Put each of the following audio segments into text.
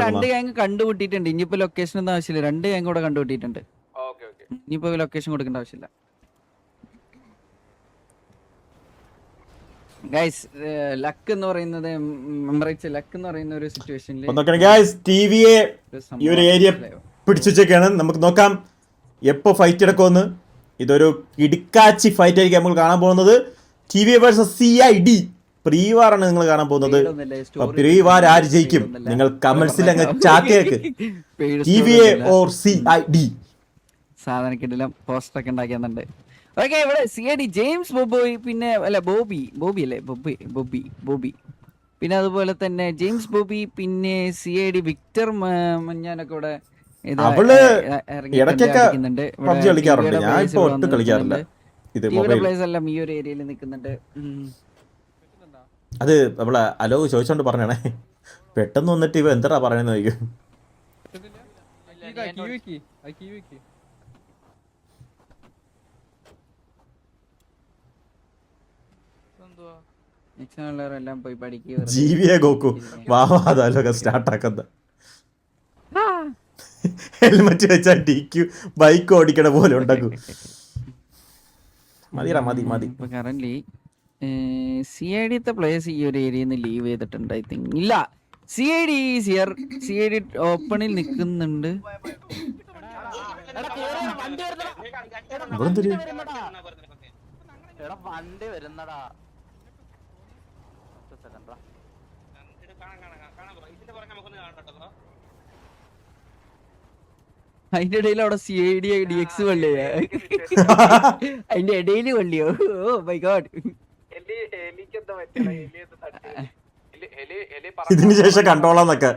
രണ്ട് ഗ്യാങ് കണ്ടുപിട്ടിട്ടുണ്ട്. ഇനിയിപ്പോ ലൊക്കേഷൻ ഒന്നും ആവശ്യമില്ല. രണ്ട് ഗ്യാങ് കൂടെ കണ്ടുപിട്ടിട്ടുണ്ട്. ഇനിയിപ്പോ ലൊക്കേഷൻ കൊടുക്കേണ്ട ആവശ്യമില്ല. ഗൈസ് ലക്ക് എന്ന് പറയുന്നത് ലക്ക് എന്ന് പറയുന്ന ഒരു സിറ്റുവേഷനിൽ ഈ ഒരു ഏരിയ പിടിച്ചുവെച്ചൊക്കെയാണ്. നമുക്ക് നോക്കാം എപ്പോ ഫൈറ്റ് എടുക്കുമെന്ന്. ഇതൊരു കിടുക്കാച്ചി ഫൈറ്റ് ആയിരിക്കും നമ്മൾ കാണാൻ പോകുന്നത്. TVA വേഴ്സസ് CID പ്രീവാറാണ് നിങ്ങൾ കാണാൻ പോകുന്നത്. പ്രീവാർ ആര് ജയിക്കും? നിങ്ങൾ കമന്റ്സിൽ അങ്ങ് ചാറ്റിയേക്ക്. TVA or CID. സാധനക്കിടെല്ലാം പോസ്റ്റർ ഒക്കെ ഉണ്ടാക്കിയുന്നുണ്ട്. ഓക്കെ, ഇവിടെ CID ജെയിംസ് ബോബോയ്, പിന്നെ അല്ല ബോബി അല്ലേ, ബോബി പിന്നെ അതുപോലെ തന്നെ ജെയിംസ് ബോബി, പിന്നെ CID വിക്ടർ മഞ്ഞാനൊക്കെ ഇവിടെ എല്ലാം ഈ ഒരു ഏരിയയിൽ നിൽക്കുന്നുണ്ട്. അത് നമ്മളെ അലോ ചോദിച്ചോണ്ട് പറഞ്ഞേ, പെട്ടെന്ന് വന്നിട്ട് ഇവ എന്താ പറയണെന്ന് ചോദിക്കും. എല്ലാം പോയി പഠിക്കുക. ജീവിയെ ഗോക്കു വാവാതാലോ സ്റ്റാർട്ടാക്കുന്ന ഹെൽമെറ്റ് വെച്ചാ DQ ബൈക്ക് ഓടിക്കണ പോലെ ഉണ്ടാക്കും. മതി. കറന്റ് CID പ്ലേയേഴ്സ് ഈ ഒരു ഏരിയയിൽ നിന്ന് ലീവ് ചെയ്തിട്ടുണ്ട്. ഐ തിങ്ക് ഇല്ല, CID ഈസ് ഹിയർ. CID ഓപ്പണിൽ നിൽക്കുന്നുണ്ട്. അതിന്റെ ഇടയിൽ അവിടെ CID DX വള്ളിയാ, അതിന്റെ ഇടയില് വള്ളിയോ. Oh my God. ഇതിന് ശേഷം കണ്ടോളാന്നൊക്കെ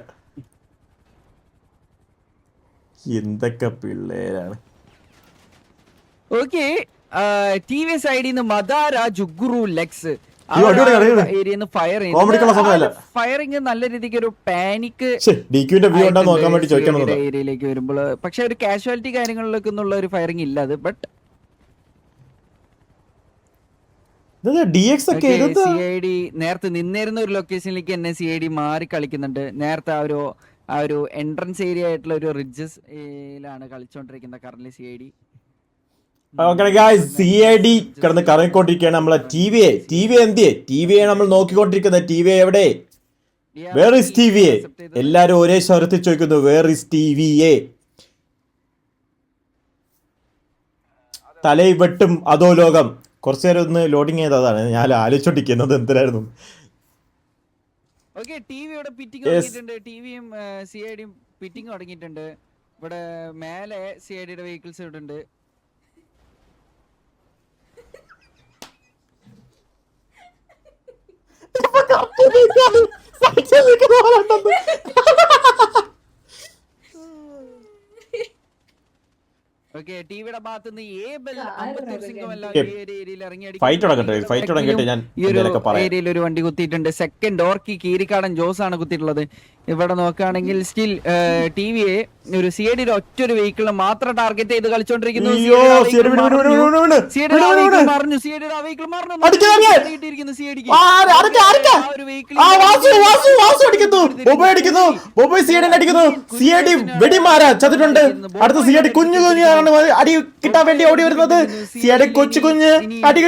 എന്തൊക്കെ പിള്ളേരാണ്. ഓക്കെ, TVS ID മദാര ജുഗുറു ലെക്സ് ഫയറിങ് നല്ല രീതിക്ക് ഒരു പാനിക് ഏരിയയിലേക്ക് വരുമ്പോൾ, പക്ഷെ ഒരു കാഷ്വാലിറ്റി കാര്യങ്ങളിലേക്ക് ഒന്നുള്ള ഒരു ഫയറിങ് ഇല്ല അത്. ബട്ട് CID നേരത്തെ നിന്നിരുന്ന ഒരു ലൊക്കേഷനിലേക്ക് തന്നെ CID മാറി കളിക്കുന്നുണ്ട്. നേരത്തെ ആ ഒരു എൻട്രൻസ് ഏരിയ ആയിട്ടുള്ള ഒരു റിഡ്ജസിലാണ് കളിച്ചോണ്ടിരിക്കുന്നത് കറന്റ് CID. CID കിടന്ന് കറങ്ങിക്കൊണ്ടിരിക്കുകയാണ്. നമ്മളെ TVA എന്തിയെ? TVA നമ്മൾ നോക്കിക്കൊണ്ടിരിക്കുന്നത്. TVA എവിടെ? Where is TVA? എല്ലാരും ഒരേ സ്വരത്തിൽ ചോദിക്കുന്നു, വേർ ഇസ് TVA? തലയിൽ വെട്ടും അതോ ലോകം. കുറച്ചു നേരം ഒന്ന് ലോഡിങ് ചെയ്തതാണ്, ഞാൻ ആലോചിച്ചോണ്ടിരിക്കുന്നത് എന്തിനായിരുന്നു. ടിവിയുടെ പിറ്റിംഗ് തുടങ്ങിയിട്ടുണ്ട്. ടിവിയും CIDയും പിറ്റിംഗ് തുടങ്ങിയിട്ടുണ്ട്. ഇവിടെ മേലെ CIDയുടെ വെഹിക്കിൾസ് ഇവിടെ ഉണ്ട്. ടിവിയുടെ ഭാഗത്തുനിന്ന് ഏരിയയിൽ ഒരു വണ്ടി കുത്തിയിട്ടുണ്ട്. സെക്കൻഡ് ഡോർക്ക് കീരിക്കാടൻ ജോസ് ആണ് കുത്തിയിട്ടുള്ളത്. ഇവിടെ നോക്കുകയാണെങ്കിൽ സ്റ്റിൽ ടിവിയെ ഒരു CIDയുടെ ഒറ്റൊരു വെഹിക്കിളിനെ മാത്രം ടാർഗറ്റ് ചെയ്ത് കളിച്ചോണ്ടിരിക്കുന്നു. കുഞ്ഞു അടി കിട്ടാൻ വേണ്ടി ഓടി വരുന്നത്. CID കൊച്ചു കുഞ്ഞ് അടി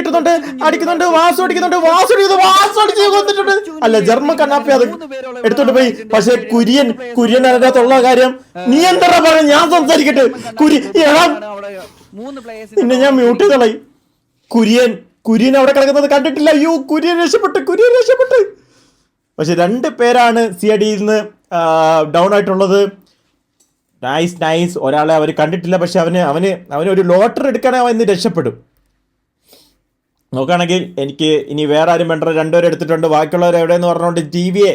അടിക്കുന്നുണ്ട്. വാസു അടിക്കുന്നുണ്ട്. കൊന്നിട്ടുണ്ട്. അല്ല, ജർമ്മൻ കണ്ണാപ്പി അത് എടുത്തോണ്ട് പോയി. പക്ഷെ കുര്യൻ അതിനകത്തുള്ള കാര്യം നീ എന്താ പറഞ്ഞ, ഞാൻ സംസാരിക്കട്ടെ. പിന്നെ ഞാൻ മ്യൂട്ട് കളയും. കുര്യൻ അവിടെ കിടക്കുന്നത് കണ്ടിട്ടില്ല. അയ്യോ, കുര്യൻ രക്ഷപ്പെട്ട്. പക്ഷെ 2 പേരാണ് CIDയിൽ നിന്ന് ഡൗൺ ആയിട്ടുള്ളത്. നൈസ്. ഒരാളെ അവർ കണ്ടിട്ടില്ല. പക്ഷെ അവന് ഒരു ലോട്ടറി എടുക്കാനേ അവൻ ഇന്ന് രക്ഷപ്പെടും. നോക്കുകയാണെങ്കിൽ എനിക്ക് ഇനി വേറെ ആരും വേണ്ട, 2 പേരെ എടുത്തിട്ടുണ്ട്. ബാക്കിയുള്ളവർ എവിടെയെന്ന് പറഞ്ഞുകൊണ്ട് TVA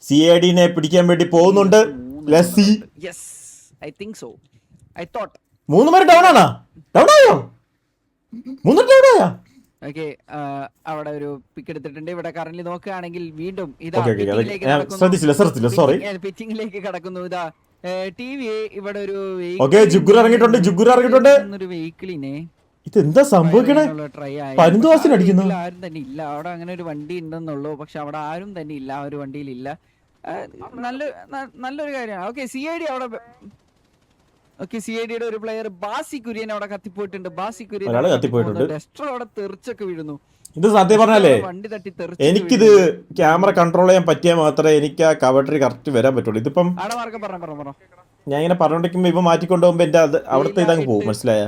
CIDനെ പിടിക്കാൻ വേണ്ടി പോകുന്നുണ്ട്. 3 പേര് ഡൗൺ ആണോ? ഡൗൺ ആയോ? ഓക്കെ, അവിടെ ഒരു പിക്ക് എടുത്തിട്ടുണ്ട്. ഇവിടെ കറന്റ് നോക്കുകയാണെങ്കിൽ വീണ്ടും പിച്ചിങ്ങിലേക്ക് കടക്കുന്നു. ഇതാ TV ഇവിടെ ഒരു ജുഗുർ ഇറങ്ങിയിട്ടുണ്ട്. വെഹിക്കിളിനെ ഇതെന്താ സംഭവിക്കണേ? ആരും തന്നെ ഇല്ല അവിടെ. അങ്ങനെ ഒരു വണ്ടി ഉണ്ടെന്നുള്ളൂ, പക്ഷെ അവിടെ ആരും തന്നെ ഇല്ല. ആ ഒരു വണ്ടിയിൽ ഇല്ല. നല്ലൊരു കാര്യമാണ്. ഓക്കെ CID അവിടെ ഓക്കെ CIDയുടെ ഒരു പ്ലെയർ ബാസി കുര്യൻ അവിടെ കത്തിപ്പോയിട്ടുണ്ട്. ബാസി കുര്യൻ ഡെസ്ട്രോ അവിടെ തെറിച്ചൊക്കെ വീഴുന്നു. ഇത് സത്യം പറഞ്ഞാലേ വണ്ടി തട്ടി എനിക്കിത് ക്യാമറ കൺട്രോൾ ചെയ്യാൻ പറ്റിയാൽ മാത്രമേ എനിക്ക് ആ കവട്ടറി കറക്റ്റ് വരാൻ പറ്റുള്ളൂ. ഇതിപ്പം ഞാൻ ഇങ്ങനെ പറഞ്ഞോണ്ടിരിക്കുമ്പോ ഇവ മാറ്റിക്കൊണ്ടുപോകുമ്പോ എന്റെ അവിടുത്തെ ഇതങ്ങ് പോകും, മനസ്സിലായ?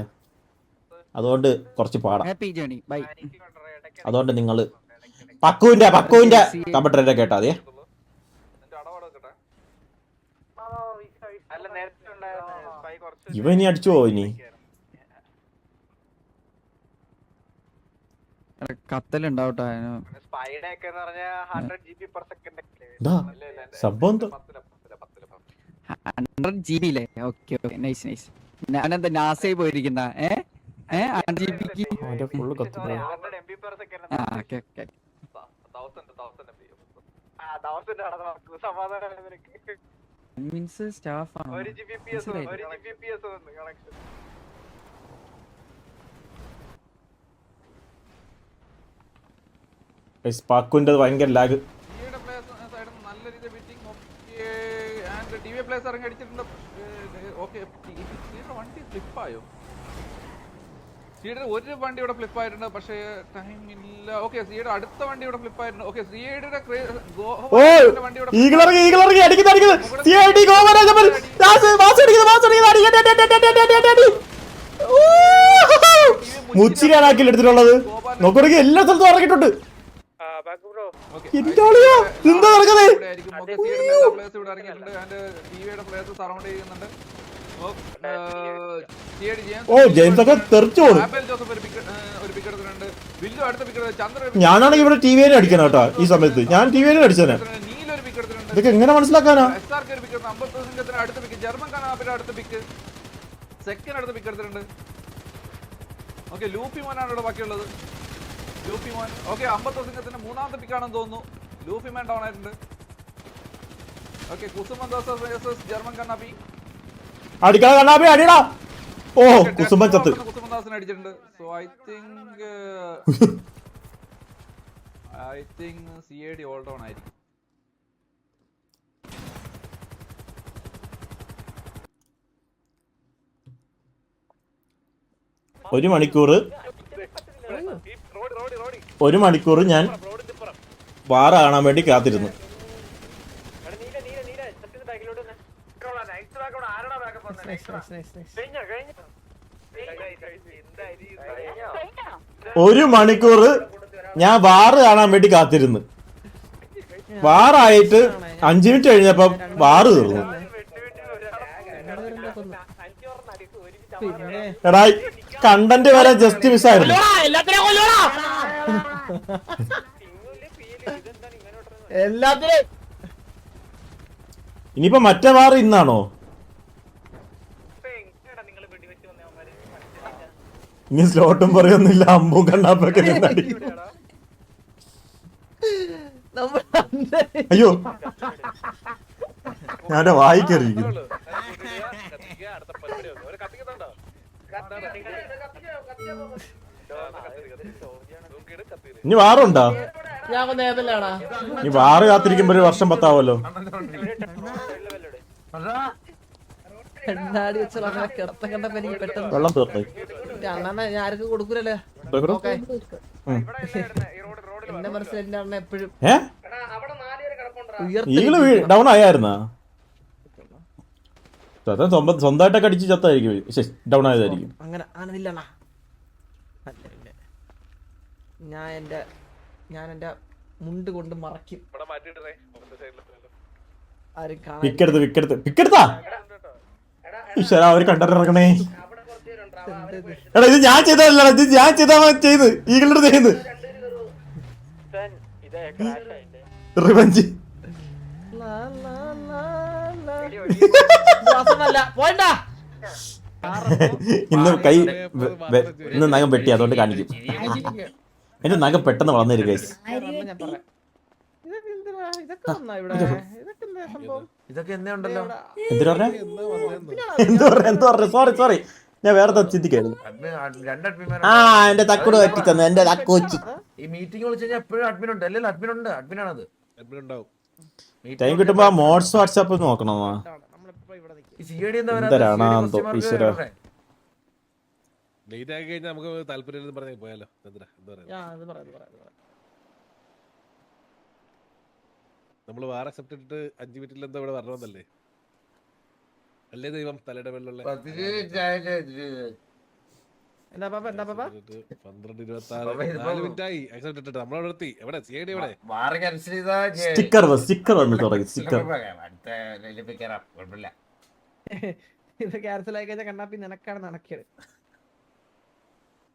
അതുകൊണ്ട് കുറച്ച് പാടാം. അതുകൊണ്ട് നിങ്ങള് പക്കുവിന്റെ കവട്ടറിന്റെ കേട്ടാ അതെ. ഇവ ഇനി അടിച്ചു പോവോ ഇനി? കത്തലുണ്ടാവട്ടെ സംഭവം 100 GB ല്ലേ? Okay nice. ഞാനെന്താ നാസയിൽ പോയിരിക്കുന്ന പാക്കുവിന്റെ ഭയങ്കര ലാഗ്. ഒരു വണ്ടി ഇവിടെ ഫ്ലിപ്പ് ആയിട്ടുണ്ട്, പക്ഷേ ടൈം ഇല്ല. ഓക്കെ സിയുടെ അടുത്ത വണ്ടി ഇവിടെ ഫ്ലിപ്പ് ആയിട്ടുണ്ട്. ഓക്കെ സിയുടെ മുച്ചിരാനാക്കി എടുത്തിട്ടുള്ളത് നോക്കുകയാണെങ്കിൽ എല്ലാ സ്ഥലത്തും ഇറങ്ങിയിട്ടുണ്ട്. ഞാനാണെങ്കിൽ ഇവിടെ TV അടിക്കണം കേട്ടോ ഈ സമയത്ത്. ഞാൻ TV അടിച്ചേനെ. ഇതൊക്കെ എങ്ങനെ മനസ്സിലാക്കാനാ? ലൂപ്പി മോനാണ് ഇവിടെ ബാക്കിയുള്ളത്. ലൂപ്പി മോൻ ഓക്കെ 50 സിംഗത്തിന്റെ മൂന്നാമത്തെ പിക്കാണെന്ന് തോന്നുന്നു. ലൂപ്പി മാൻ ഡൗൺ ആയിട്ടുണ്ട്. ഓക്കെ കുസുമന്ദാസ് ജർമ്മൻ കണ്ണാപ്പി അടിടാ. ഓ കുസുമൻ ചത്ത്. കുസുമന്ദാസിനെ അടിച്ചിട്ടുണ്ട്. So I think CID all down ആയിരിക്കും. ഒരു മണിക്കൂർ ഞാൻ വാറ കാണാൻ വേണ്ടി കാത്തിരുന്നു. ഒരു മണിക്കൂർ ഞാൻ വാറ് കാണാൻ വേണ്ടി കാത്തിരുന്നു. വാറായിട്ട് 5 മിനിറ്റ് കഴിഞ്ഞപ്പോ വാറ് തീർന്നു. എടാ കണ്ടന്റ് വരെ ജസ്റ്റ് മിസ്സായിരുന്നു. ഇനിയിപ്പോ മറ്റേ വാറ് ഇന്നാണോ? ഇനി സ്ലോട്ടും പറയൊന്നുമില്ല. അമ്പും കണ്ണാപ്പൊക്കെ നിന്നടി. അയ്യോ ഞാൻ വായിക്കറിയിക്കുന്നു. ഇനി വാറുണ്ടോ? ഇനി വാറ് കാത്തിരിക്കുമ്പോ 1 വർഷം 10 ആവല്ലോ. വെള്ളം തീർന്നു. ഞാർക്ക് കൊടുക്കൂലല്ലേ എന്റെ മനസ്സിൽ എന്റെ അണ്ണ എപ്പോഴും ഡൗൺ ആയായിരുന്നാ? സ്വന്തമായിട്ടൊക്കെ അടിച്ച് ചത്തായിരിക്കും, ഡൗൺ ആയതായിരിക്കും. അങ്ങനെ ആണില്ലണ്ണ. ഞാൻ എന്റെ മുണ്ട് കൊണ്ട് മറയ്ക്കും. പിക്കെടുത്താ ഈശ്വരാ അവര് കണ്ടിറങ്ങണേ. എടാ ഇത് ഞാൻ ചെയ്തതല്ല, ഇത് ഞാൻ ചെയ്ത് ഈകളുടെ ചെയ്യുന്നത് റിവഞ്ച്. ഇന്ന് നഖം വെട്ടി, അതുകൊണ്ട് കാണിക്കും. എന്റെ നഖം പെട്ടെന്ന് വളർന്നു ഗൈസ്. സോറി ഞാൻ വേറെ ചിന്തിക്കായിരുന്നു. എന്റെ തക്കോട് പറ്റി തന്നു. എന്റെ തക്കോച്ചി ഈ മീറ്റിംഗ് വിളിച്ചു കഴിഞ്ഞാൽ എപ്പോഴും അഡ്മിൻ ഉണ്ട്. അല്ലെങ്കിൽ അഡ്മിൻ ഉണ്ട്, അഡ്മിൻ ആണത്. ടൈം കിട്ടുമ്പോ മോഡ്സ് വാട്സാപ്പ് നോക്കണം. നമ്മളിപ്പോ ഇവിടെ നിൽക്കും. ഈ CID എന്താ എന്തരാണോ വരാത്തെ? എന്തോ, CID question mark ഈശ്വരാ. വരണ്ടേ? ലേറ്റ് ആയി കഴിഞ്ഞാൽ നമുക്ക് താല്പര്യം പറഞ്ഞ് പോയാലോ? എന്താ പറയുക? അത് പറയാം. നമ്മള് വാർ അക്സെപ്റ്റ് ഇട്ടിട്ട് 5 മിനിറ്റിൽ എന്താ ഇവിടെ വരണമെന്നല്ലേ? അല്ലേ ദൈവം തലയുടെ വെള്ളം എന്താ പാപ്പ 12, 26, 4 മിനിറ്റ് ആയി അക്സെപ്റ്റ് ഇട്ടിട്ട് നമ്മളവിടെ നിർത്തി. എവിടെ CID എവിടെ? മാറി cancel ചെയ്താ സ്റ്റിക്കർ വന്ന് തുടങ്ങി. സ്റ്റിക്കർ അടുത്ത ലൈനിൽ കേറാം. കുഴപ്പമില്ല. ഇത് ക്യാൻസൽ ആയി കഴിഞ്ഞാൽ കണ്ണാപ്പി നിനക്കാണ് നടക്കിയത്.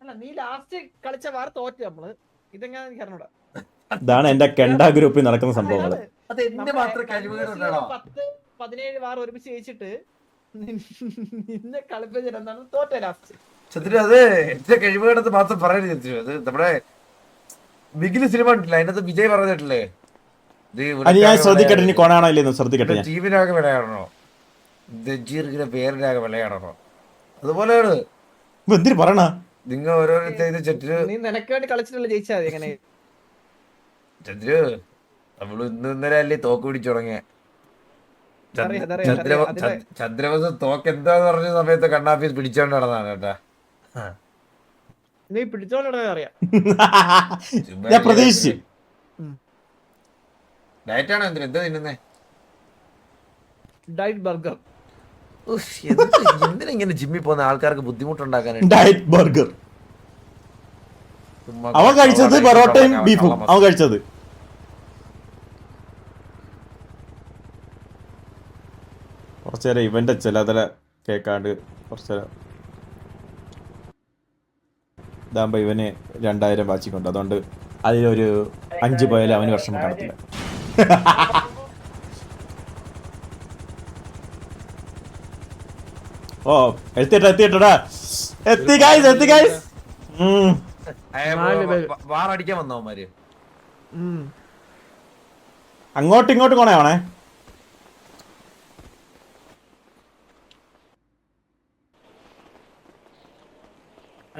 അല്ല നീ ലാസ്റ്റ് കളിച്ച വാർ തോറ്റ് നമ്മള്. ഇതെങ്ങനെ എനിക്ക് അറിഞ്ഞൂടാ. ഇതാണ് എന്റെ കെണ്ട ഗ്രൂപ്പിൽ നടക്കുന്ന സംഭവങ്ങൾ. അത് എന്റെ മാത്രം കഴിവുകളുണ്ടാണോ? 10-17 വാർ ഒരുമിച്ച് ജയിച്ചിട്ട് നിന്നെ കളിപ്പിച്ചിട്ട് എന്താണ് തോറ്റ ലാസ്റ്റ്. ചന്ദ്രു അത് എന്റെ കഴിവുകളെന്ന് മാത്രം പറയരുത് ചന്ദ്രു. അത് നമ്മുടെ ബിഗില് സിനിമ ഉണ്ടല്ലോ, അതിനകത്ത് വിജയ് പറഞ്ഞിട്ടില്ലേ, അത് ഞാൻ ശ്രദ്ധിക്കട്ടെ, ഇനി കൊണാണോ ഇല്ലെന്ന് ശ്രദ്ധിക്കട്ടെ. ഞാൻ ടീമിനാകെ വിളയാടണോ, ദജീറിന്റെ പേരിനാകെ വിളയാടണോ, അതുപോലെയാണ് എന്തിനു പറയണ നിങ്ങൾ ഓരോരുത്തർ ചന്ദ്രു. നീ നിനക്ക് വേണ്ടി കളിച്ചിട്ടുള്ള ജയിച്ചാ മതി. എങ്ങനെ ചന്ദ്രു നമ്മള് ഇന്നലെ അല്ലേ തോക്ക് പിടിച്ചു തുടങ്ങിയ ചന്ദ്രവസം തോക്ക് എന്താന്ന് പറഞ്ഞ സമയത്ത് കണ്ണാപ്പി പിടിച്ചോണ്ട് നടന്നാണ് കേട്ടാ. നീ പിടിച്ചോണ്ടേ അറിയാം. ഞാൻ പ്രതീക്ഷിച്ചു. ഡയറ്റാണോ എന്തിനാ എന്താ തിന്നുന്നേ? Diet burger. എന്തിനാ ഇങ്ങനെ ജിമ്മിൽ പോകുന്ന ആൾക്കാർക്ക് ബുദ്ധിമുട്ടുണ്ടാക്കാനായിട്ട്? Diet burger. അവൻ കഴിച്ചത് പൊറോട്ടയും ബീഫും. അവൻ കഴിച്ചത് കുറച്ചേരം ഇവന്റെ ചിലതല കേൾക്കാണ്ട് കുറച്ചേരം ഇതാകുമ്പോ ഇവന് 2000 വാച്ചിക്കൊണ്ട്, അതുകൊണ്ട് അതിലൊരു 5 പോയാലും അവന് വിഷമം കാണത്തില്ല. ഓ എത്തിട്ടാ എത്തി ഗൈസ്. വാറടിക്കാൻ വന്നവന്മാര് അങ്ങോട്ടും ഇങ്ങോട്ടും കൊണയാവണേ.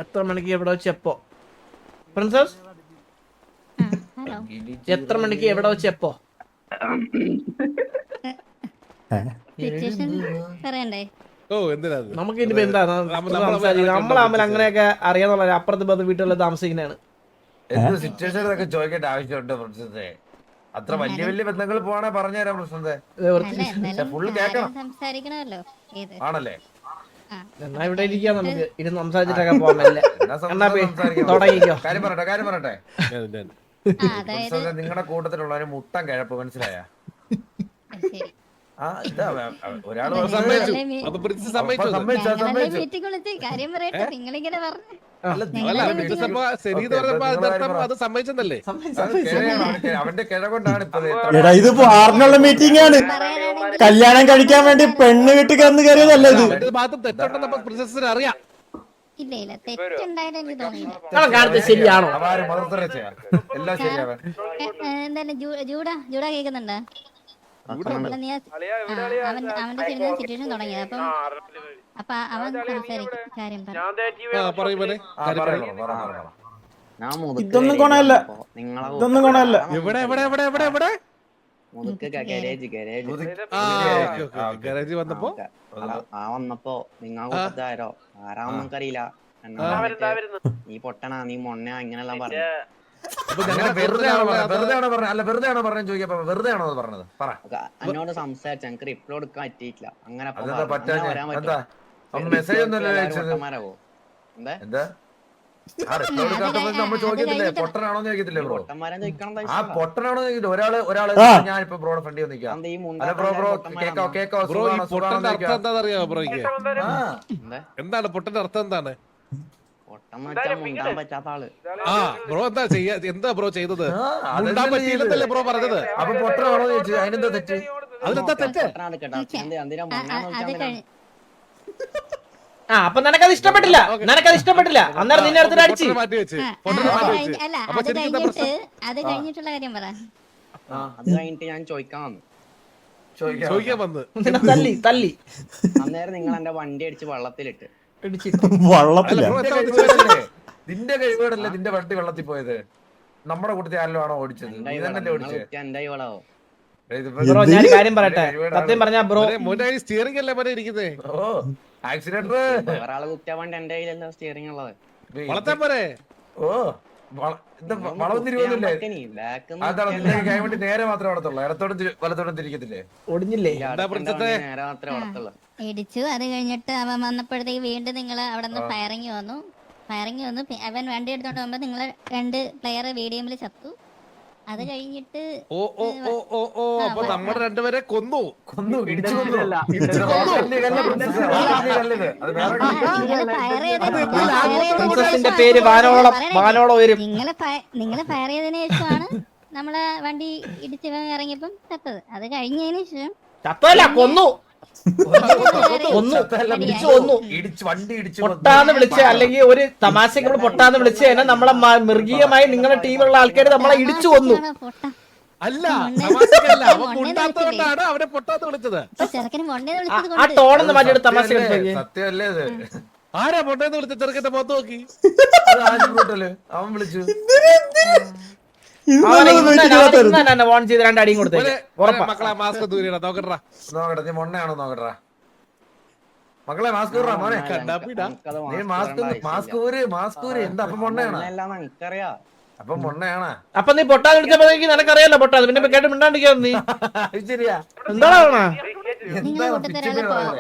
എത്ര മണിക്ക് എവിടെ വെച്ചപ്പോ പ്രിൻസസ്? എത്ര മണിക്ക് എവിടെ വെച്ചപ്പോ? ഓ എന്തിനാ? നമുക്ക് ഇനിയിപ്പോ എന്താ നമ്മളാകുമ്പോൾ അങ്ങനെയൊക്കെ അറിയാന്നുള്ള അപ്പുറത്ത് വീട്ടിലുള്ള താമസിക്കുന്നതാണ്. എന്ത് സിറ്റുവേഷനൊക്കെ ചോദിക്കേണ്ട ആവശ്യമുണ്ട് പ്രശ്നത്തെ? അത്ര വലിയ വലിയ ബന്ധങ്ങൾ പോവാണെ പറഞ്ഞുതരാം പ്രശ്നത്തെ. ഫുള്ള് കേക്കണം ആണല്ലേ? എന്നാ ഇവിടെ ഇരിക്കാം, നമുക്ക് ഇരുന്ന് സംസാരിച്ചിട്ടൊക്കെ പോകാമല്ലേ. തുടങ്ങിക്കോ. കാര്യം പറയട്ടെ നിങ്ങളുടെ കൂട്ടത്തിലുള്ളവര് മുട്ടം കിഴപ്പ് മനസ്സിലായ? ഒരാള് അവന്റെ കിഴ കൊണ്ടാണ് എടാ ഇതിപ്പോ ആറിനുള്ള മീറ്റിംഗ് ആണ്. കല്യാണം കഴിക്കാൻ വേണ്ടി പെണ്ണ് വീട്ടിൽ കന്ന് കയറിയതല്ല ഇത്. അറിയാം. ശരിയാണോ? എല്ലാം ശരിയാവാൻ കേക്കുന്നുണ്ടോ? അവന്റെ സിറ്റുവേഷൻ തുടങ്ങിയത്. അപ്പൊ അവൻ കാര്യം ഇതൊന്നും കൊണയല്ല. ഇതൊന്നും കൊണയല്ല. ഗാരേജ് വന്നപ്പോ വന്നപ്പോ നിങ്ങൾ ആരാന്നറിയില്ല. നീ പൊട്ടണ, നീ മൊണ്ണ, ഇങ്ങനെല്ലാം പറഞ്ഞു. എന്നോട് സംസാരിച്ച എനിക്ക് റിപ്ലൈ കൊടുക്കാൻ പറ്റിയിട്ടില്ല. അങ്ങനെ പൊട്ടന്മാരാവോ? പൊട്ടനാണോ ചോദിക്കത്തില്ലേ ബ്രോ? ആ പൊട്ടനാണോ ചോദിക്കില്ല. ഒരാള് ഞാനിപ്പോ ബ്രോയുടെ ഫ്രണ്ട് നിൽക്കാം. എന്താണ് പൊട്ടന്റെ അർത്ഥം? എന്താണ് മുണ്ടാൻ പറ്റാത്ത ആള്? ആ ബ്രോ എന്താ ചെയ്യാ? എന്താ ബ്രോ ചെയ്തത്? മുണ്ടാൻ പറ്റിയില്ലെന്നല്ലേ ബ്രോ പറഞ്ഞത്? അപ്പൊ പൊട്ടനാണോ ചോദിച്ചു? അതിനെന്താ തെറ്റ്? അതിനെന്താ തെറ്റ്? അപ്പൊ നിനക്കത് ഇഷ്ടപ്പെട്ടില്ല. അന്നേരം നിന്നെ അടുത്ത് അടിച്ചു മാറ്റി വെച്ച് അത് കഴിഞ്ഞിട്ടുള്ള കാര്യം പറ. അത് കഴിഞ്ഞിട്ട് ഞാൻ ചോദിക്കാൻ ചോദിക്കാൻ വന്ന് തല്ലി. അന്നേരം നിങ്ങൾ എന്റെ വണ്ടി അടിച്ച് വെള്ളത്തിലിട്ട്. വള്ളത്തില നിന്റെ കഴിവുകളല്ലേ നിന്റെ വണ്ടി വെള്ളത്തിൽ പോയത്? നമ്മുടെ കൂട്ടത്തിൽ ആരല്ലോ ആണോ ഓടിച്ചത്? എന്റെ വളവോ ബ്രോ ഞാൻ ഒരു കാര്യം പറയട്ടെ, സത്യം പറഞ്ഞാ ബ്രോ മോനെ സ്റ്റിയറിംഗ് അല്ലേ മോനെ ഇരിക്കുന്നേ. ഓ ആക്സിഡന്റർ ഒരാളെ കുത്തിയാ വേണ്ടി എന്റെ കയ്യിലല്ല സ്റ്റിയറിംഗ് ഉള്ളത്. വളർത്താൻ പോരെ. ഓ വളം തിരിവൊന്നുമില്ലേ? അതാണ് നിന്റെ കൈ വേണ്ടി നേരെ മാത്രമേ വളർത്തുള്ളൂ, ഇടത്തോടും വലത്തോടും തിരിക്കത്തില്ലേ? ഒടിഞ്ഞില്ലേ? നേരെ മാത്രമേ വളർത്തുള്ളൂ. ഇടിച്ചു. അത് കഴിഞ്ഞിട്ട് അവൻ വന്നപ്പോഴത്തേക്ക് വീണ്ടും നിങ്ങൾ അവിടെ നിന്ന് ഫയറിങ് വന്നു. അവൻ വണ്ടി എടുത്തോണ്ട് പോകുമ്പോ നിങ്ങൾ 2 പ്ലെയർ വീഡിയോയിൽ ചത്തു. അത് കഴിഞ്ഞിട്ട് ഓ ഓ ഓ ഓ ഓ അപ്പൊ നമ്മുടെ രണ്ടുപേരെ കൊന്നു. ഇടിച്ചു കൊന്നു. പ്രിൻസസിന്റെ പേര് വാനോളം വരും. നിങ്ങളെ ഫയർ ചെയ്തതിനു ശേഷമാണ് നമ്മളെ വണ്ടി ഇടിച്ച് ഇറങ്ങിയപ്പം ചത്തത്. അത് കഴിഞ്ഞതിന് ശേഷം ചത്തല്ല, കൊന്നു. പൊട്ടാന്ന് വിളിച്ച്, അല്ലെങ്കിൽ ഒരു തമാശക്ക് പൊട്ടാന്ന് വിളിച്ച് തന്നെ നമ്മളെ മൃഗീയമായി നിങ്ങളുടെ ടീമിലുള്ള ആൾക്കാർ നമ്മളെ ഇടിച്ചു കൊന്നു. അല്ല തമാശക്കല്ല, അവൻ പൊട്ടാത്തോണ്ടാണ് അവനെ പൊട്ടാന്ന് വിളിച്ചത്. ചെറുക്കന് മൊണ്ണേന്ന് വിളിച്ചത് ആ ടോണെന്ന് മാറ്റിയിട്ട് തമാശ സത്യമല്ലേ അത്? ആരാ പൊട്ടേന്ന് വിളിച്ച? ചെറുക്കന്റെ മുഖത്ത് നോക്കി അവൻ വിളിച്ചു. ഓൺ ചെയ്ത് 2 അടിയും കൊടുത്തേ. മക്കളെ മാസ്ക് ദൂരെയാ നോക്കട്ടാ. നോക്കട്ടെ, നീ മൊണ്ണയാണോ നോക്കട്ടാ. മക്കളെ മാസ്ക് മോനെ, നീ മാസ്ക് ഊര്. എന്താ അപ്പൊ മൊണ്ണയാണോ? എനിക്കറിയാം. അപ്പൊ മൊണ്ണയാണാ? അപ്പൊ നീ പൊട്ടാൻ വിളിച്ചപ്പോഴേക്ക് നിനക്കറിയാലോ പൊട്ടാ, പിന്നെ കേട്ട് മിണ്ടാണ്ടിരിക്കാ നീ. ശരിയാ. എന്താണ്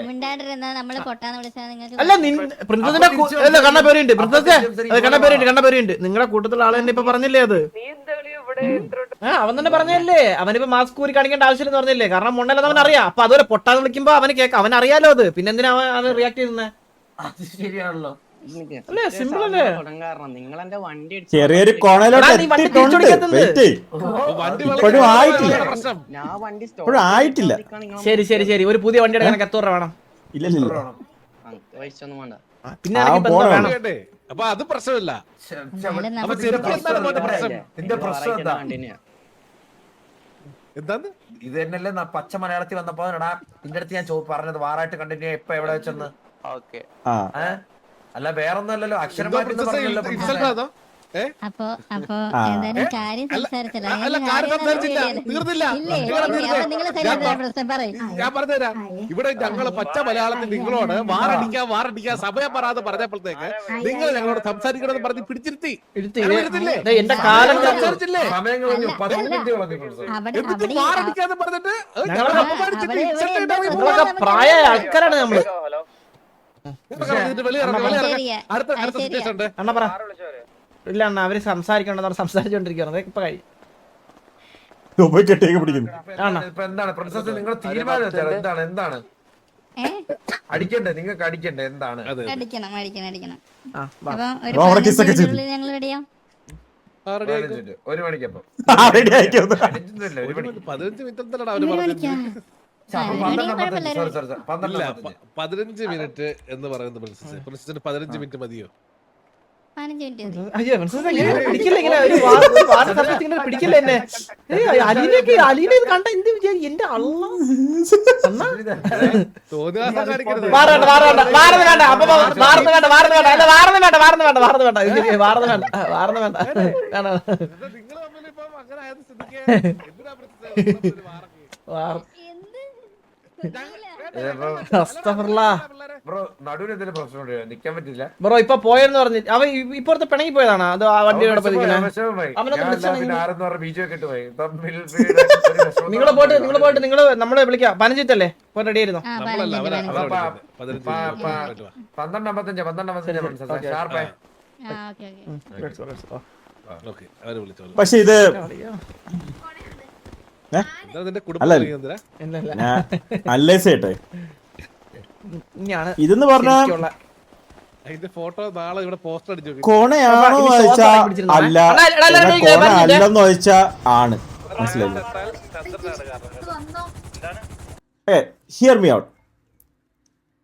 മിണ്ടാണ്ടിരുന്ന നമ്മള് പൊട്ടാന്ന് വിളിച്ചാൽ നിങ്ങൾക്ക് അല്ല പ്രിൻസസിന്റെ കണ്ണപ്പേരുണ്ട്. പ്രിൻസസ് കണ്ണപ്പേരുണ്ട്. നിങ്ങളുടെ കൂട്ടത്തിലുള്ള ആളെ തന്നെ ഇപ്പൊ പറഞ്ഞില്ലേ അത്? അവൻ തന്നെ പറഞ്ഞല്ലേ, അവനിപ്പോ മാസ്ക് ഊരി കാണിക്കേണ്ട ആവശ്യമില്ലെന്ന് പറഞ്ഞില്ലേ? കാരണം മൊണ്ണല്ലെന്ന് അവൻ അറിയാം. അപ്പൊ അതുപോലെ പൊട്ടാന്ന് വിളിക്കുമ്പോ അവന് കേൾക്കാം, അവൻ അറിയാലോ അത്. പിന്നെ എന്തിനാ അവൻ റിയാക്ട് ചെയ്യുന്നത്? അത് ശരിയാണല്ലോ. അല്ലേ, സിമ്പിൾ അല്ലേ? കാരണം നിങ്ങൾ എന്റെ വണ്ടി ചെറിയൊരു കോണയിലോട്ട് എത്തിയിട്ടുണ്ട്. ഇപ്പോഴും ആയിട്ടില്ല. ഞാൻ വണ്ടി ഇപ്പോഴും ആയിട്ടില്ല. ശരി. ഒരു പുതിയ വണ്ടി എടുക്കാൻ എത്ര രൂപ വേണം? ഇല്ലല്ലോ. വയസ്സൊന്നും വേണ്ട. പിന്നെ വേണം. അപ്പൊ അത് പ്രശ്നമില്ല. നിന്റെ പ്രശ്നം എന്താന്ന് ഇത് തന്നെയല്ലേ പച്ച മലയാളത്തിൽ വന്നപ്പോ എടാ നിന്റെ അടുത്ത് ഞാൻ പറഞ്ഞത് വാറായിട്ട് കണ്ടിന്യൂ ഇപ്പൊ എവിടെ വെച്ചെന്ന്. അല്ല വേറൊന്നും അല്ലല്ലോ, അക്ഷരം മാറ്റി. അപ്പൊ എന്തായാലും കാര്യം സംസാരിച്ചല്ലോ. ഞാൻ പറഞ്ഞുതരാം. ഇവിടെ ഞങ്ങള് പച്ച മലയാളത്തിൽ നിങ്ങളോട് വാറടിക്കാൻ സമയം പറയാതെ പറഞ്ഞപ്പോഴത്തേക്ക് നിങ്ങൾ ഞങ്ങളോട് സംസാരിക്കണമെന്ന് പറഞ്ഞ് പിടിച്ചിരുത്തി. എന്റെ കാലം സംസാരിച്ചില്ലേ? വാറടിക്കാന്ന് പറഞ്ഞിട്ട് പ്രായ ആൾക്കാരാണ് നമ്മള്. അടുത്ത സിറ്റുവേഷൻ ഉണ്ട്. അണ്ണ പറ. ഇല്ല അണ്ണ, അവര് സംസാരിച്ചോണ്ടിരിക്കുകയാണ്. ഇപ്പൊ കഴിയും. എന്താണ് പ്രിൻസസ് നിങ്ങൾ തീരുമാനം എന്താണ് അടിക്കണ്ടേ? നിങ്ങൾക്ക് അടിക്കണ്ടേ? എന്താണ് അടിക്കണം. ഞങ്ങൾ റെഡിയാ. 1 മണിക്കപ്പം 15 മിനിറ്റ് 15 മിനിറ്റ് എന്ന് പറയുന്നത് പ്രിൻസസിന് 15 മിനിറ്റ് മതിയോ? 15 മിനിറ്റ് അയ്യോ പിടിക്കില്ല, ഇങ്ങനെ പിടിക്കില്ല എന്നെ. അലീനെ കണ്ട എന്ത് വിചാരിക്കും? എന്റെ ബ്രോ ഇപ്പൊ പോയെന്ന് പറഞ്ഞു. അവൻ ഇപ്പോഴത്തെ പിണങ്ങി പോയതാണ്. അത് ആ വണ്ടിയോടെ നിങ്ങള് പോയിട്ട് നമ്മളെ വിളിക്കാം. 15 മിനിറ്റല്ലേ പോയിട്ട് റെഡി ആയിരുന്നു. 12 പക്ഷെ ഇത് അല്ലേ ചേട്ടെ, ഇതെന്ന് പറഞ്ഞ ഫോട്ടോ നാളെ ഇവിടെ പോസ്റ്റർ അടിച്ചു. കോണയാണോ ചോദിച്ചാ അല്ല, കോണ അല്ലെന്ന് ചോദിച്ചാ ആണ്. മനസ്സിലായില്ലേ? Here me out.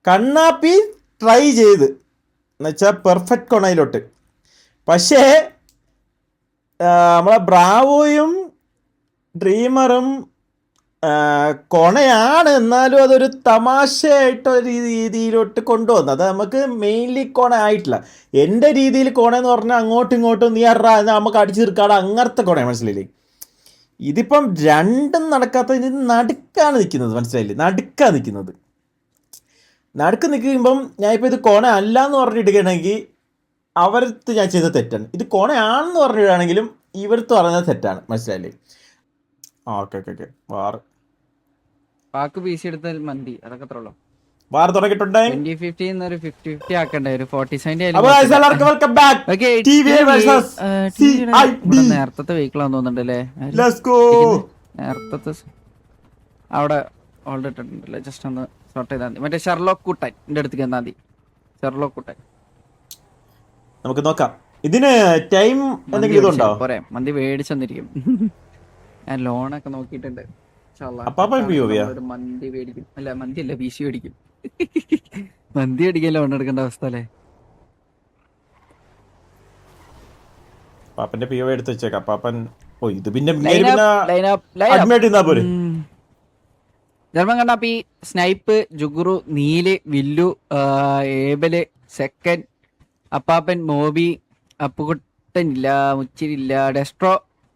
Kannappi try ചെയ്ത് എന്നുവെച്ചാ പെർഫെക്റ്റ് കോണയിലോട്ട്. പക്ഷേ നമ്മളെ ബ്രാവോയും ഡ്രീമറും കൊണയാണ്, എന്നാലും അതൊരു തമാശയായിട്ടൊരു രീതിയിലോട്ട് കൊണ്ടുവന്നു. അത് നമുക്ക് മെയിൻലി കോണ ആയിട്ടില്ല. എൻ്റെ രീതിയിൽ കോണ എന്ന് പറഞ്ഞാൽ അങ്ങോട്ടും ഇങ്ങോട്ടും നീ അറിയാ നമുക്ക് അടിച്ചു തീർക്കാതെ അങ്ങനത്തെ കോണയാണ്. മനസ്സിലായില്ലേ? ഇതിപ്പം രണ്ടും നടക്കാത്തതിന് നടുക്കാണ് നിൽക്കുന്നത്, മനസ്സിലായില്ലേ? നടുക്കാ നിൽക്കുന്നത്. നടുക്ക് നിൽക്കുമ്പം ഞാൻ ഇപ്പോൾ ഇത് കോണ അല്ല എന്ന് പറഞ്ഞിടുകയാണെങ്കിൽ അവരടുത്ത് ഞാൻ ചെയ്ത തെറ്റാണ്. ഇത് കോണയാണെന്ന് പറഞ്ഞിടുകയാണെങ്കിലും ഇവരടുത്ത് പറയുന്നത് തെറ്റാണ്, മനസ്സിലായില്ലേ? ആ ഓക്കെ ഓക്കെ ഓക്കെ. പാക്ക് പി സി എടുത്താൽ മന്തി, അതൊക്കെ അത്ര ഉള്ളൂ. വാർ തുടങ്ങിയിട്ടുണ്ട്. 2050 എന്നൊരു 50-50 ആക്കണ്ടേ, ഒരു 40 അപ്പോൾ എല്ലാവർക്കും welcome back. TVA versus CID. നേരത്തെ വെഹിക്കിളാന്ന് തോന്നുന്നുണ്ട് അല്ലേ? Let's go. നേരത്തെ അവിടെ ഓൾഡ് ഇട്ടിട്ടുണ്ടല്ലേ, ജസ്റ്റ് ഒന്ന് സോർട്ട് ചെയ്താൽ മതി. മറ്റേ ഷെർലോക്ക് കുട്ടൻ എൻ്റെ അടുത്തേക്ക് എന്നാൽ മതി. ഷെർലോക്ക് കുട്ടൻ നമുക്ക് നോക്കാം. ഇതിന് ടൈം എന്തെങ്കിലും ഇതുണ്ടോ? പോരെ, മന്തി മേടിച്ചെന്നിരിക്കും. ഞാൻ ലോണൊക്കെ നോക്കിയിട്ടുണ്ട്. അപ്പാപ്പൻ POV യാ? ഒരു മന്തി മേടിക്കും. അല്ല മന്തി അല്ല, PC മേടിക്കും. മന്തി മേടിക്കാൻ ലോൺ എടുക്കേണ്ട അവസ്ഥ അല്ലേ? പാപ്പന്റെ POV എടുത്ത് വെച്ചേക്കാം. പാപ്പൻ ഓ ഇത് പിന്നെ അഡ്മിറ്റ് ചെയ്താ പോരെ. ജർമ്മൻ കണ്ണാപ്പി, സ്നൈപ്പ്, ജുഗുറു, നീല്, വില്ലു, ഏബല്, സെക്കൻഡ്, അപ്പാപ്പൻ, മോബി, അപ്പുകുട്ടൻ ഇല്ല, മുച്ചിരില്ല, ഡെസ്ട്രോ,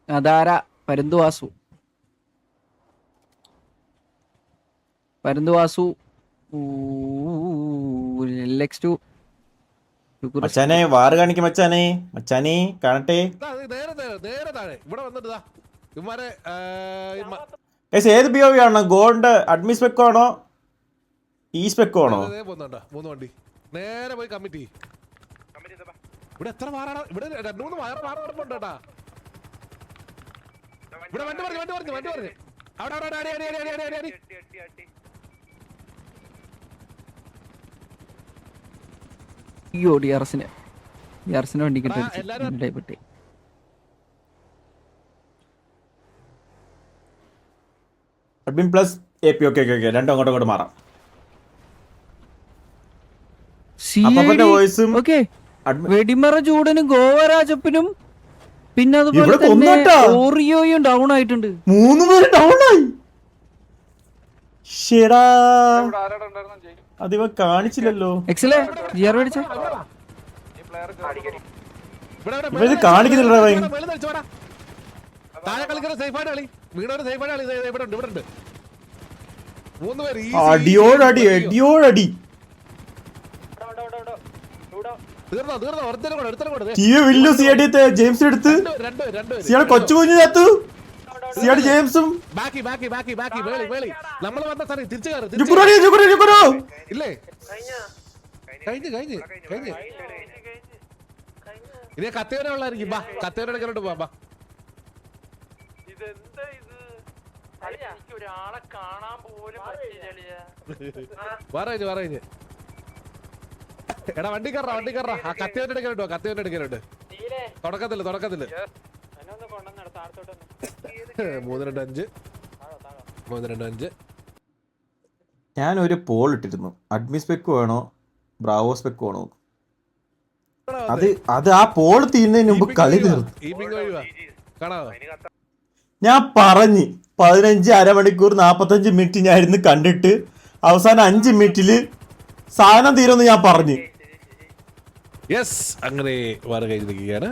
അദാര, പരുന്തുവാസു, LX2, മച്ചാനെ വാറ് കാണിക്കും. മച്ചാനെ കാണട്ടെ. നേരെ താഴെ ഇവിടെ വന്നിട്ട് ഇവന്മാരെ ഏത് POV ആണോ? ഗോൾഡ് അഡ്മി സ്പെക്കോ ആണോ, ഈ സ്പെക്കോ ആണോ? പോകുന്നുണ്ടോ 3 വണ്ടി നേരെ പോയി കമ്മിറ്റി. ഇവിടെ എത്ര വാറാണ്? ഇവിടെ 2-3 വാറ നടപ്പുണ്ട് കേട്ടാ. ഇവിടെ വണ്ടി പറഞ്ഞു അവിടെ അടി. അയ്യോ DRS-ന് വണ്ടി കിട്ടി. Admin plus AP. ഓക്കെ രണ്ടും അങ്ങോട്ടും മാറാം. അപ്പാപ്പന്റെ വോയിസും വെടിമറ ചൂടനും ഗോവരാജപ്പനും പിന്നെ അതുപോലെ ഇവിടെ തന്നെ കൊന്നോട്ടാ. ഓറിയോയും ഡൗൺ ആയിട്ടുണ്ട്. 3 പേര് ഡൗൺ ആയി. ഷെടാ അതിവ കാണിച്ചില്ലല്ലോ. എക്സലേ GR മേടിച്ചേ. ഇവര് കാണിക്കുന്നില്ല. താഴെ കളിക്കുന്ന സേഫായിട്ട് കളി, വീണവര് സേഫായിട്ട് കളി. ഇവിടെ ഉണ്ട് 3 പേര്. അടിയോടടി. തീർന്നോ ഒരുത്തരം കൂടെ. TV വില്ലു CID ജെയിംസ് എടുത്ത് സിയാൾ കൊച്ചു കുഞ്ഞു ചത്തു. CID ജെയിംസും ബാക്കി വേളി നമ്മൾ വന്ന സാറേ തിരിച്ചു കയറി. ഇല്ലേ കഴിഞ്ഞ് ഇനി കത്തേവരെ ഉള്ളായിരിക്കും. കത്തേവരുടെ കയറോട്ട് പോവാ. പറഞ്ഞു എടാ വണ്ടി കയറാ. ആ കത്തേവരുടെ എടുക്കലുണ്ടോ? തുടക്കത്തില് 325. ഞാനൊരു പോൾ ഇട്ടിരുന്നു. അഡ്മി സ്പെക്ക് വേണോ ബ്രാവോ സ്പെക്ക് വേണോ? അത് ആ പോൾ തീരുന്നതിന് മുമ്പ് കളി തീർന്നു. ഞാൻ പറഞ്ഞ് 15 അരമണിക്കൂർ 45 മിനിറ്റ് ഞാൻ ഇരുന്ന് കണ്ടിട്ട് അവസാനം 5 മിനിറ്റില് സാധനം തീരുമെന്ന് ഞാൻ പറഞ്ഞു. യെസ്, അങ്ങനെ വാറ് കഴിഞ്ഞിരിക്കുകയാണ്.